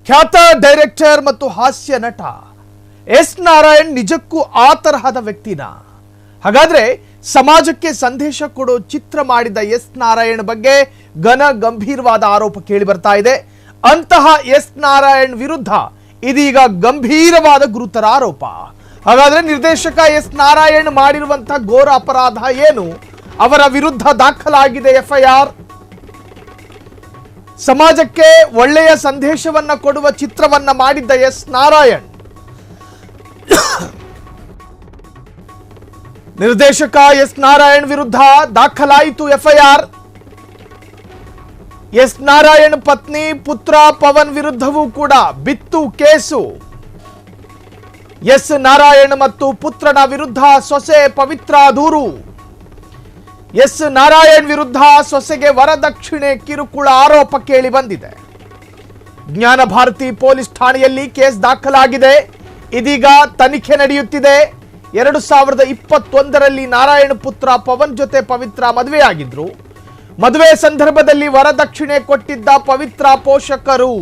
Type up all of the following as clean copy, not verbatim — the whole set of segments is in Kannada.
ಖ್ಯಾತ ಡೈರೆಕ್ಟರ್ ಮತ್ತು ಹಾಸ್ಯ ನಟ ಎಸ್ ನಾರಾಯಣ್ ನಿಜಕ್ಕೂ ಆ ತರಹದ ವ್ಯಕ್ತಿನಾ? ಹಾಗಾದ್ರೆ ಸಮಾಜಕ್ಕೆ ಸಂದೇಶ ಕೊಡೋ ಚಿತ್ರ ಮಾಡಿದ ಎಸ್ ನಾರಾಯಣ್ ಬಗ್ಗೆ ಗಂಭೀರವಾದ ಆರೋಪ ಕೇಳಿ ಬರ್ತಾ ಇದೆ. ಅಂತಹ ಎಸ್ ನಾರಾಯಣ್ ವಿರುದ್ಧ ಇದೀಗ ಗಂಭೀರವಾದ ಗುರುತರ ಆರೋಪ. ಹಾಗಾದ್ರೆ ನಿರ್ದೇಶಕ ಎಸ್ ನಾರಾಯಣ್ ಮಾಡಿರುವಂತಹ ಘೋರ ಅಪರಾಧ ಏನು? ಅವರ ವಿರುದ್ಧ ದಾಖಲಾಗಿದೆ ಎಫ್ಐಆರ್. ಸಮಾಜಕ್ಕೆ ಒಳ್ಳೆಯ ಸಂದೇಶವನ್ನ ಕೊಡುವ ಚಿತ್ರವನ್ನ ಮಾಡಿದ್ದ ಎಸ್ ನಾರಾಯಣ್, ನಿರ್ದೇಶಕ ಎಸ್ ನಾರಾಯಣ್ ವಿರುದ್ಧ ದಾಖಲಾಯಿತು ಎಫ್ಐಆರ್. ಎಸ್ ನಾರಾಯಣ್ ಪತ್ನಿ ಪುತ್ರ ಪವನ್ ವಿರುದ್ಧವೂ ಕೂಡ ಬಿತ್ತು ಕೇಸು. ಎಸ್ ನಾರಾಯಣ್ ಮತ್ತು ಪುತ್ರನ ವಿರುದ್ಧ ಸೊಸೆ ಪವಿತ್ರ ದೂರು. ಎಸ್ ನಾರಾಯಣ್ ವಿರುದ್ಧ ಸೊಸೆಗೆ ವರದಕ್ಷಿಣೆ ಕಿರುಕುಳ ಆರೋಪ ಕೇಳಿ ಬಂದಿದೆ. ಜ್ಞಾನ ಭಾರತಿ ಪೊಲೀಸ್ ಠಾಣೆಯಲ್ಲಿ ಕೇಸ್ ದಾಖಲಾಗಿದೆ. ಇದೀಗ ತನಿಖೆ ನಡೆಯುತ್ತಿದೆ. 2021ರಲ್ಲಿ ನಾರಾಯಣ್ ಪುತ್ರ ಪವನ್ ಜೊತೆ ಪವಿತ್ರ ಮದುವೆಯಾಗಿದ್ರು. ಮದುವೆ ಸಂದರ್ಭದಲ್ಲಿ ವರದಕ್ಷಿಣೆ ಕೊಟ್ಟಿದ್ದ ಪವಿತ್ರ ಪೋಷಕರು.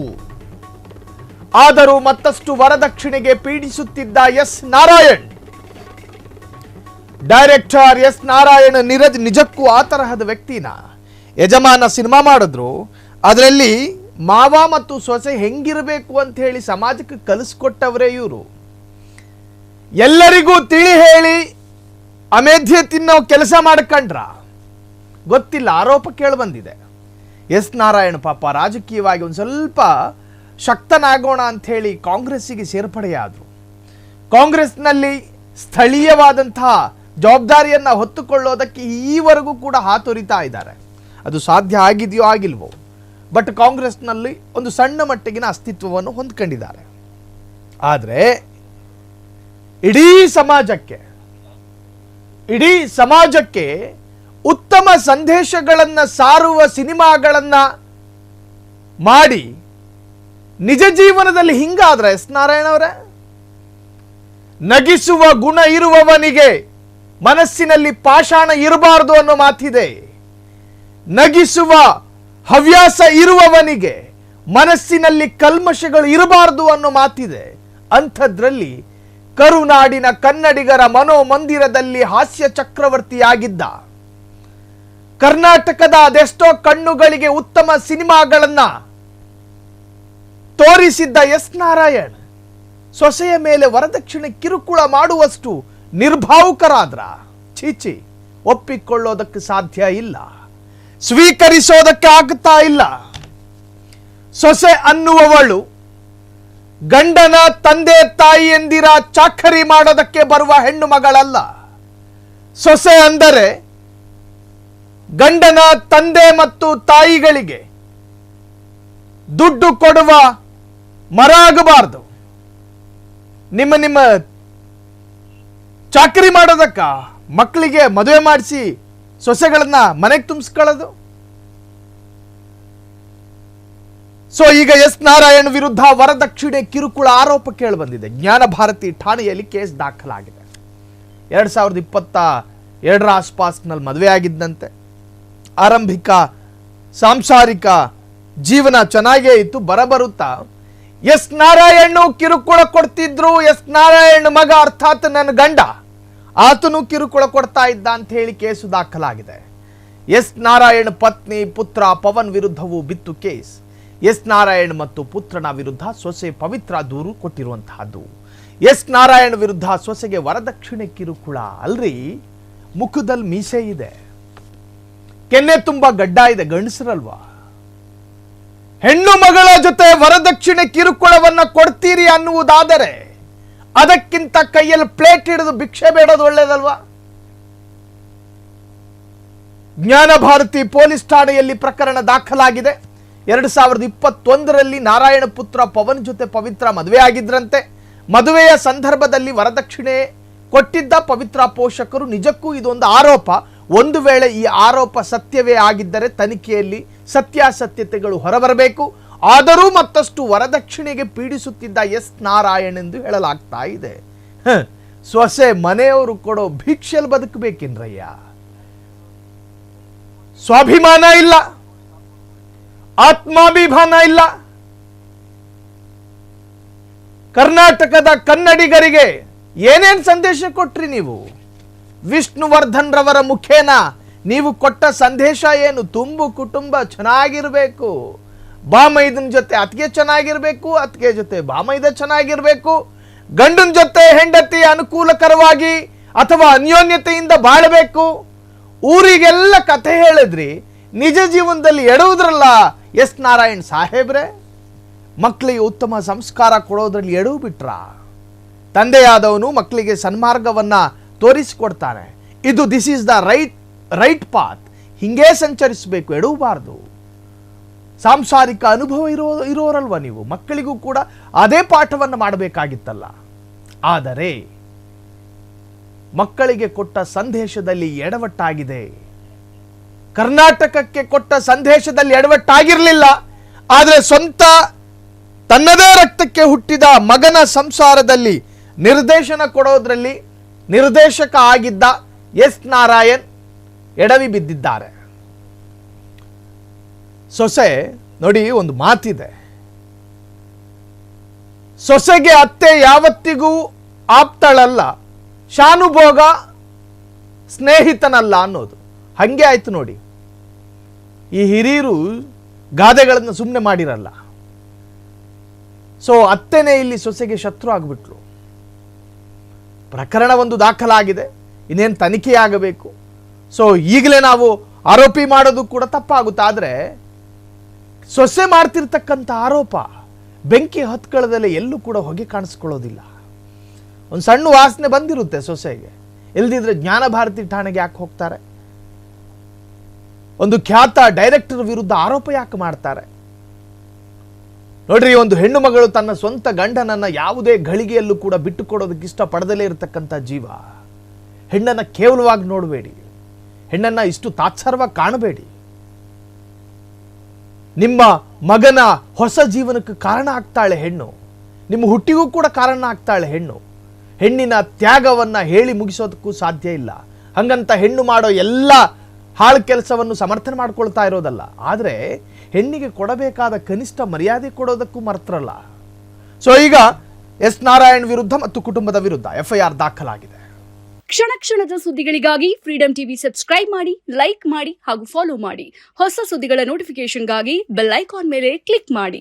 ಆದರೂ ಮತ್ತಷ್ಟು ವರದಕ್ಷಿಣೆಗೆ ಪೀಡಿಸುತ್ತಿದ್ದ S Narayan. Director S Narayan ನಿಜಕ್ಕೂ ಆ ತರಹದ ವ್ಯಕ್ತಿನ? ಯಜಮಾನ ಸಿನಿಮಾ ಮಾಡಿದ್ರು, ಅದರಲ್ಲಿ ಮಾವ ಮತ್ತು ಸೊಸೆ ಹೆಂಗಿರಬೇಕು ಅಂತ ಹೇಳಿ ಸಮಾಜಕ್ಕೆ ಕಲಿಸ್ಕೊಟ್ಟವರೇ ಇವರು. ಎಲ್ಲರಿಗೂ ತಿಳಿ ಹೇಳಿ ಅಮೇಧ್ಯ ತಿನ್ನೋ ಕೆಲಸ ಮಾಡ್ಕೊಂಡ್ರ ಗೊತ್ತಿಲ್ಲ. ಆರೋಪ ಕೇಳಿ ಬಂದಿದೆ. ಎಸ್ ನಾರಾಯಣ್ ಪಾಪ ರಾಜಕೀಯವಾಗಿ ಒಂದು ಸ್ವಲ್ಪ ಶಕ್ತನಾಗೋಣ ಅಂತ ಹೇಳಿ ಕಾಂಗ್ರೆಸ್ಸಿಗೆ ಸೇರ್ಪಡೆಯಾದರು. ಕಾಂಗ್ರೆಸ್ನಲ್ಲಿ ಸ್ಥಳೀಯವಾದಂತಹ ಜವಾಬ್ದಾರಿಯನ್ನ ಹೊತ್ತುಕೊಳ್ಳೋದಕ್ಕೆ ಈವರೆಗೂ ಕೂಡ ಹಾತೊರಿತಾ ಇದ್ದಾರೆ. ಅದು ಸಾಧ್ಯ ಆಗಿದೆಯೋ ಆಗಿಲ್ವೋ, ಬಟ್ ಕಾಂಗ್ರೆಸ್ನಲ್ಲಿ ಒಂದು ಸಣ್ಣ ಮಟ್ಟಿಗಿನ ಅಸ್ತಿತ್ವವನ್ನು ಹೊಂದ್ಕೊಂಡಿದ್ದಾರೆ. ಆದರೆ ಇಡೀ ಸಮಾಜಕ್ಕೆ ಉತ್ತಮ ಸಂದೇಶಗಳನ್ನು ಸಾರುವ ಸಿನಿಮಾಗಳನ್ನ ಮಾಡಿ ನಿಜ ಜೀವನದಲ್ಲಿ ಹಿಂಗಾದ್ರೆ ಎಸ್ ನಾರಾಯಣ್ ಅವರೇ, ನಗಿಸುವ ಗುಣ ಇರುವವನಿಗೆ ಮನಸ್ಸಿನಲ್ಲಿ ಪಾಷಾಣ ಇರಬಾರದು ಅನ್ನೋ ಮಾತಿದೆ. ನಗಿಸುವ ಹವ್ಯಾಸ ಇರುವವನಿಗೆ ಮನಸ್ಸಿನಲ್ಲಿ ಕಲ್ಮಶಗಳು ಇರಬಾರದು ಅನ್ನೋ ಮಾತಿದೆ. ಅಂಥದ್ರಲ್ಲಿ ಕರುನಾಡಿನ ಕನ್ನಡಿಗರ ಮನೋಮಂದಿರದಲ್ಲಿ ಹಾಸ್ಯ ಚಕ್ರವರ್ತಿಯಾಗಿದ್ದ, ಕರ್ನಾಟಕದ ಅದೆಷ್ಟೋ ಕಣ್ಣುಗಳಿಗೆ ಉತ್ತಮ ಸಿನಿಮಾಗಳನ್ನ ತೋರಿಸಿದ್ದ ಎಸ್ ನಾರಾಯಣ್ ಸೊಸೆಯ ಮೇಲೆ ವರದಕ್ಷಿಣೆ ಕಿರುಕುಳ ಮಾಡುವಷ್ಟು ನಿರ್ಭಾವುಕರಾದ್ರ? ಚೀಚಿ, ಒಪ್ಪಿಕೊಳ್ಳೋದಕ್ಕೆ ಸಾಧ್ಯ ಇಲ್ಲ, ಸ್ವೀಕರಿಸೋದಕ್ಕೆ ಆಗ್ತಾ ಇಲ್ಲ. ಸೊಸೆ ಅನ್ನುವವಳು ಗಂಡನ ತಂದೆ ತಾಯಿ ಎಂದಿರ ಚಾಕರಿ ಮಾಡೋದಕ್ಕೆ ಬರುವ ಹೆಣ್ಣು ಮಗಳಲ್ಲ. ಸೊಸೆ ಅಂದರೆ ಗಂಡನ ತಂದೆ ಮತ್ತು ತಾಯಿಗಳಿಗೆ ದುಡ್ಡು ಕೊಡುವ ಮರ ಆಗಬಾರ್ದು. ನಿಮ್ಮ ಚಾಕರಿ ಮಾಡೋದಕ್ಕ ಮಕ್ಕಳಿಗೆ ಮದುವೆ ಮಾಡಿಸಿ ಸೊಸೆಗಳನ್ನ ಮನೆಗೆ ತುಂಬಿಸ್ಕೊಳ್ಳೋದು. ಸೊ ಈಗ ಎಸ್ ನಾರಾಯಣ್ ವಿರುದ್ಧ ವರದಕ್ಷಿಣೆ ಕಿರುಕುಳ ಆರೋಪ ಕೇಳಿ ಬಂದಿದೆ. ಜ್ಞಾನ ಭಾರತಿ ಠಾಣೆಯಲ್ಲಿ ಕೇಸ್ ದಾಖಲಾಗಿದೆ. 2022ರ ಆಸ್ಪಾಸ್ನಲ್ಲಿ ಮದುವೆ ಆಗಿದ್ದಂತೆ. ಆರಂಭಿಕ ಸಾಂಸಾರಿಕ ಜೀವನ ಚೆನ್ನಾಗೇ ಇತ್ತು. ಬರಬರುತ್ತಾ ಎಸ್ ನಾರಾಯಣ್ ಕಿರುಕುಳ ಕೊಡ್ತಿದ್ರು. ಎಸ್ ನಾರಾಯಣ್ ಮಗ ಅರ್ಥಾತ್ ನನ್ನ ಗಂಡ, ಆತನು ಕಿರುಕುಳ ಕೊಡ್ತಾ ಇದ್ದ ಅಂತ ಹೇಳಿ ಕೇಸು ದಾಖಲಾಗಿದೆ. ಎಸ್ ನಾರಾಯಣ್ ಪತ್ನಿ ಪುತ್ರ ಪವನ್ ವಿರುದ್ಧವೂ ಬಿತ್ತು ಕೇಸ್. ಎಸ್ ನಾರಾಯಣ್ ಮತ್ತು ಪುತ್ರನ ವಿರುದ್ಧ ಸೊಸೆ ಪವಿತ್ರ ದೂರು ಕೊಟ್ಟಿರುವಂತಹದ್ದು. ಎಸ್ ನಾರಾಯಣ್ ವಿರುದ್ಧ ಸೊಸೆಗೆ ವರದಕ್ಷಿಣೆ ಕಿರುಕುಳ. ಅಲ್ರಿ, ಮುಖದಲ್ಲಿ ಮೀಸೆ ಇದೆ, ಕೆನ್ನೆ ತುಂಬಾ ಗಡ್ಡ ಇದೆ, ಗಂಡಸರಲ್ವಾ? ಹೆಣ್ಣು ಮಗಳ ಜೊತೆ ವರದಕ್ಷಿಣೆ ಕಿರುಕುಳವನ್ನ ಕೊಡ್ತೀರಿ ಅನ್ನುವುದಾದರೆ ಅದಕ್ಕಿಂತ ಕೈಯಲ್ಲಿ ಪ್ಲೇಟ್ ಹಿಡಿದು ಭಿಕ್ಷೆ ಬೇಡೋದು ಒಳ್ಳೇದಲ್ವಾ? ಜ್ಞಾನ ಭಾರತಿ ಪೊಲೀಸ್ ಠಾಣೆಯಲ್ಲಿ ಪ್ರಕರಣ ದಾಖಲಾಗಿದೆ. 2021ರಲ್ಲಿ ನಾರಾಯಣ ಪುತ್ರ ಪವನ್ ಜೊತೆ ಪವಿತ್ರ ಮದುವೆ ಆಗಿದ್ರಂತೆ. ಮದುವೆಯ ಸಂದರ್ಭದಲ್ಲಿ ವರದಕ್ಷಿಣೆ ಕೊಟ್ಟಿದ್ದ ಪವಿತ್ರ ಪೋಷಕರು. ನಿಜಕ್ಕೂ ಇದೊಂದು ಆರೋಪ. ಒಂದು ವೇಳೆ ಈ ಆರೋಪ ಸತ್ಯವೇ ಆಗಿದ್ದರೆ ತನಿಖೆಯಲ್ಲಿ ಸತ್ಯಾಸತ್ಯತೆಗಳು ಹೊರಬರಬೇಕು. ಆದರೂ ಮತ್ತಷ್ಟು ವರದಕ್ಷಿಣೆಗೆ ಪೀಡಿಸುತ್ತಿದ್ದ ಎಸ್ ನಾರಾಯಣ್ ಎಂದು ಹೇಳಲಾಗ್ತಾ ಇದೆ. ಸೊಸೆ ಮನೆಯವರು ಕೊಡೋ ಭಿಕ್ಷೆಯಲ್ಲಿ ಬದುಕಬೇಕೇನ್ರಯ್ಯ? ಸ್ವಾಭಿಮಾನ ಇಲ್ಲ, ಆತ್ಮಾಭಿಮಾನ ಇಲ್ಲ. ಕರ್ನಾಟಕದ ಕನ್ನಡಿಗರಿಗೆ ಏನೇನ್ ಸಂದೇಶ ಕೊಟ್ರಿ ನೀವು? ವಿಷ್ಣುವರ್ಧನ್ ರವರ ಮುಖೇನ ನೀವು ಕೊಟ್ಟ ಸಂದೇಶ ಏನು? ತುಂಬು ಕುಟುಂಬ ಚೆನ್ನಾಗಿರ್ಬೇಕು, ಬಾಮೈದನ ಜೊತೆ ಅತ್ತಿಗೆ ಚೆನ್ನಾಗಿರ್ಬೇಕು, ಅತ್ತಿಗೆ ಜೊತೆ ಬಾಮೈದ ಚೆನ್ನಾಗಿರ್ಬೇಕು, ಗಂಡನ ಜೊತೆ ಹೆಂಡತಿ ಅನುಕೂಲಕರವಾಗಿ ಅಥವಾ ಅನ್ಯೋನ್ಯತೆಯಿಂದ ಬಾಳಬೇಕು, ಊರಿಗೆಲ್ಲ ಕಥೆ ಹೇಳಿದ್ರಿ. ನಿಜ ಜೀವನದಲ್ಲಿ ಎಡುವುದ್ರಲ್ಲ ಎಸ್ ನಾರಾಯಣ್ ಸಾಹೇಬ್ರೆ. ಮಕ್ಕಳಿಗೆ ಉತ್ತಮ ಸಂಸ್ಕಾರ ಕೊಡೋದ್ರಲ್ಲಿ ಎಡವು ಬಿಟ್ರ? ತಂದೆಯಾದವನು ಮಕ್ಕಳಿಗೆ ಸನ್ಮಾರ್ಗವನ್ನ ತೋರಿಸಿಕೊಡ್ತಾನೆ. ಇದು this is the right path, ಹಿಂಗೇ ಸಂಚರಿಸಬೇಕು, ಎಡವಬಾರ್ದು. ಸಾಂಸಾರಿಕ ಅನುಭವ ಇರೋರಲ್ವ ನೀವು, ಮಕ್ಕಳಿಗೂ ಕೂಡ ಅದೇ ಪಾಠವನ್ನು ಮಾಡಬೇಕಾಗಿತ್ತಲ್ಲ. ಆದರೆ ಮಕ್ಕಳಿಗೆ ಕೊಟ್ಟ ಸಂದೇಶದಲ್ಲಿ ಎಡವಟ್ಟಾಗಿದೆ. ಕರ್ನಾಟಕಕ್ಕೆ ಕೊಟ್ಟ ಸಂದೇಶದಲ್ಲಿ ಎಡವಟ್ಟಾಗಿರಲಿಲ್ಲ, ಆದರೆ ಸ್ವಂತ ತನ್ನದೇ ರಕ್ತಕ್ಕೆ ಹುಟ್ಟಿದ ಮಗನ ಸಂಸಾರದಲ್ಲಿ ನಿರ್ದೇಶನ ಕೊಡೋದ್ರಲ್ಲಿ ನಿರ್ದೇಶಕ ಆಗಿದ್ದ ಎಸ್ ನಾರಾಯಣ್ ಎಡವಿ ಬಿದ್ದಿದ್ದಾರೆ. ಸೊಸೆ ನೋಡಿ, ಒಂದು ಮಾತಿದೆ, ಸೊಸೆಗೆ ಅತ್ತೆ ಯಾವತ್ತಿಗೂ ಆಪ್ತಳಲ್ಲ, ಶಾನುಭೋಗ ಸ್ನೇಹಿತನಲ್ಲ ಅನ್ನೋದು. ಹಂಗೆ ಆಯ್ತು ನೋಡಿ. ಈ ಹಿರಿಯರು ಗಾದೆಗಳನ್ನು ಸುಮ್ಮನೆ ಮಾಡಿರಲ್ಲ. ಸೊ ಅತ್ತೆನೇ ಇಲ್ಲಿ ಸೊಸೆಗೆ ಶತ್ರು ಆಗಿಬಿಟ್ಲು. ಪ್ರಕರಣ ಒಂದು ದಾಖಲಾಗಿದೆ, ಇನ್ನೇನು ತನಿಖೆ ಆಗಬೇಕು. ಸೊ ಈಗಲೇ ನಾವು ಆರೋಪಿ ಮಾಡೋದು ಕೂಡ ತಪ್ಪಾಗುತ್ತೆ. ಆದರೆ ಸೊಸೆ ಮಾಡ್ತಿರ್ತಕ್ಕಂಥ ಆರೋಪ ಬೆಂಕಿ ಹತ್ಕೊಳ್ಳದಲ್ಲೇ ಎಲ್ಲೂ ಕೂಡ ಹೊಗೆ ಕಾಣಿಸ್ಕೊಳ್ಳೋದಿಲ್ಲ. ಒಂದು ಸಣ್ಣ ವಾಸನೆ ಬಂದಿರುತ್ತೆ ಸೊಸೆಗೆ, ಇಲ್ದಿದ್ರೆ ಜ್ಞಾನ ಭಾರತಿ ಠಾಣೆಗೆ ಯಾಕೆ ಹೋಗ್ತಾರೆ? ಒಂದು ಖ್ಯಾತ ಡೈರೆಕ್ಟರ್ ವಿರುದ್ಧ ಆರೋಪ ಯಾಕೆ ಮಾಡ್ತಾರೆ? ನೋಡ್ರಿ, ಒಂದು ಹೆಣ್ಣು ಮಗಳು ತನ್ನ ಸ್ವಂತ ಗಂಡನನ್ನ ಯಾವುದೇ ಗಳಿಗೆಯಲ್ಲೂ ಕೂಡ ಬಿಟ್ಟು ಕೊಡೋದಕ್ಕೆ ಇಷ್ಟಪಡದಲೇ ಇರತಕ್ಕಂಥ ಜೀವ. ಹೆಣ್ಣನ್ನ ಕೇವಲವಾಗಿ ನೋಡಬೇಡಿ, ಹೆಣ್ಣನ್ನ ಇಷ್ಟು ತಾತ್ಸಾರವಾಗಿ ಕಾಣಬೇಡಿ. ನಿಮ್ಮ ಮಗನ ಹೊಸ ಜೀವನಕ್ಕೆ ಕಾರಣ ಆಗ್ತಾಳೆ ಹೆಣ್ಣು, ನಿಮ್ಮ ಹುಟ್ಟಿಗೂ ಕೂಡ ಕಾರಣ ಆಗ್ತಾಳೆ ಹೆಣ್ಣು. ಹೆಣ್ಣಿನ ತ್ಯಾಗವನ್ನ ಹೇಳಿ ಮುಗಿಸೋದಕ್ಕೂ ಸಾಧ್ಯ ಇಲ್ಲ. ಹಂಗಂತ ಹೆಣ್ಣು ಮಾಡೋ ಎಲ್ಲ ಹಾಳು ಕೆಲಸವನ್ನು ಸಮರ್ಥನೆ ಮಾಡ್ಕೊಳ್ತಾ ಇರೋದಲ್ಲ, ಆದರೆ ಹೆಣ್ಣಿಗೆ ಕೊಡಬೇಕಾದ ಕನಿಷ್ಠ ಮರ್ಯಾದೆ ಕೊಡೋದಕ್ಕೂ ಮರ್ತರಲ್ಲ. ಸೊ ಈಗ ಎಸ್ ನಾರಾಯಣ್ ವಿರುದ್ಧ ಮತ್ತು ಕುಟುಂಬದ ವಿರುದ್ಧ FIR ದಾಖಲಾಗಿದೆ. ಕ್ಷಣ ಕ್ಷಣದ ಸುದ್ದಿಗಳಿಗಾಗಿ ಫ್ರೀಡಂ ಟಿವಿ ಸಬ್ಸ್ಕ್ರೈಬ್ ಮಾಡಿ, ಲೈಕ್ ಮಾಡಿ ಹಾಗೂ ಫಾಲೋ ಮಾಡಿ. ಹೊಸ ಸುದ್ದಿಗಳ ನೋಟಿಫಿಕೇಶನ್ಗಾಗಿ ಬೆಲ್ ಐಕಾನ್ ಮೇಲೆ ಕ್ಲಿಕ್ ಮಾಡಿ.